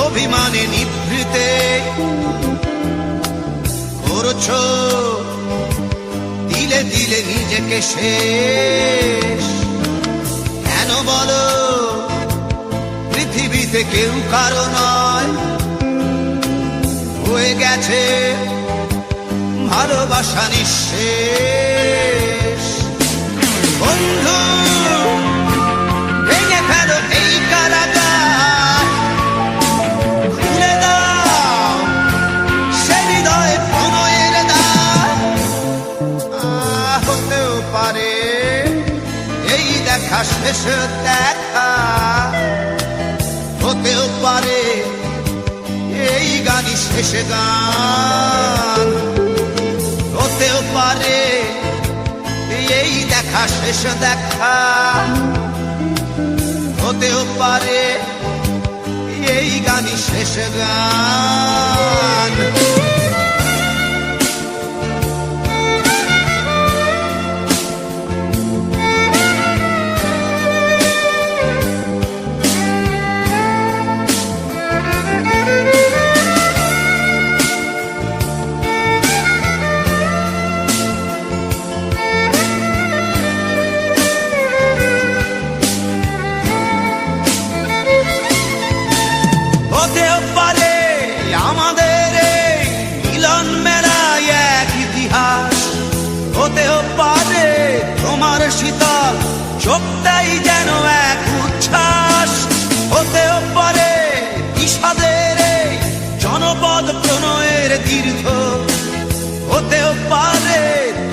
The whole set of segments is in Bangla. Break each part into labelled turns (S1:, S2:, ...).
S1: অভিমানে নিভৃতে করছো দিলে দিলে নিজেকে শেষ। কেন বলো পৃথিবীতে কেউ কারো নয়, হয়ে গেছে ভালোবাসা নিঃশেষ। বন্ধু ভেঙে ফেলো এই কারাগার, খুলে দাও সে হৃদয়ে প্রণয়ের দ্বার। হতেও পারে এই দেখা শেষ দেখা, হতেও পারে এই গানই শেষ গান, হতেও পারে এই দেখা শেষ দেখা, হতেও পারে এই গানই শেষ গান। হতেও পারে আমাদের এই মিলন মেলায় এক ইতিহাস, হতেও পারে তোমার শীতল চোখটাই যেন এক উচ্ছ্বাস, হতেও পারে বিষাদের এই জনপদ প্রণয়ের তীর্থ, হতেও পারে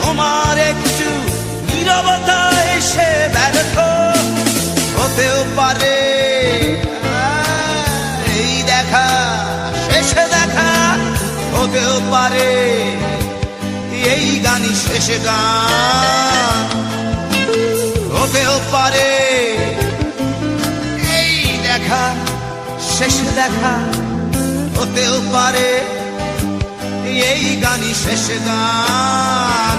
S1: তোমার একটু নীরবতা এসে ব্যর্থ, হতেও পারে দেখা শেষে দেখা, হতেও পারে এই গানই শেষ গান, হতেও পারে এই দেখা শেষ দেখা, হতেও পারে এই গানই শেষ গান।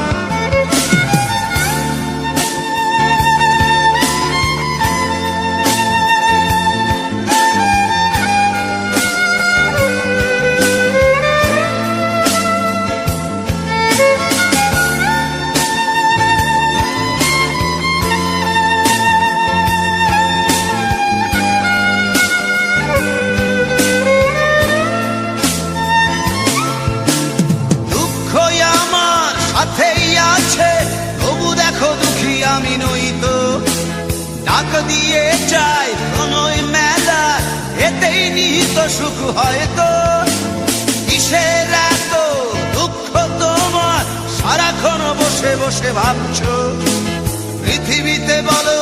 S1: সাথেই আছে তবু দেখো দুঃখী আমি নই তো, ডাক দিয়ে যাই প্রণয় মেলা এতেই নিহিত সুখ হয়তো। কিসের এত দুঃখ তোমার সারাক্ষণ বসে বসে ভাবছো, পৃথিবীতে বলো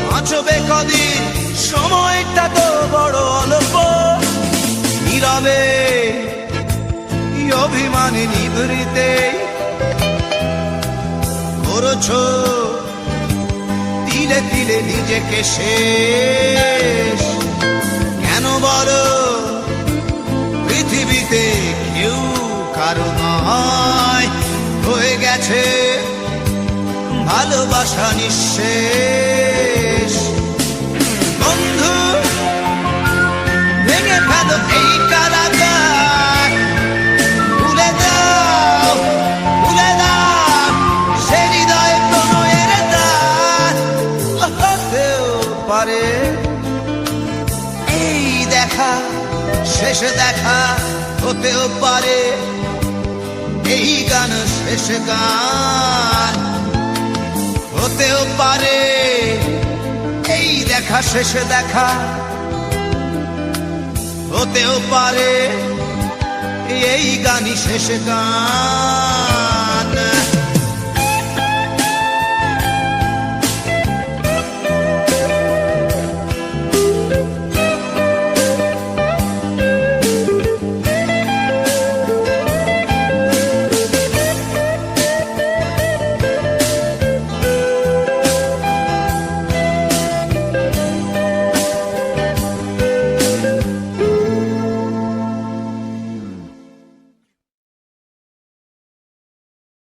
S1: বাঁচবে কদিন, সময়টা তো বড় অল্প। নীরবে অভিমানে নিভৃতে করছো দিলে দিলে নিজেকে শেষ। কেন বলো পৃথিবীতে কেউ কারো নয়, হয়ে গেছে ভালোবাসা নিঃশেষ। বন্ধু ভেঙে ফেলো এই কারাগার, ভুলে দাও ভুলে দাও সে হৃদয়ে প্রণয়ের দ্বার। হতেও পারে এই দেখা শেষ দেখা, হতেও পারে এই গান শেষ গান, হতেও পারে এই দেখা শেষ দেখা, হতেও পারে এই গানই শেষ গান।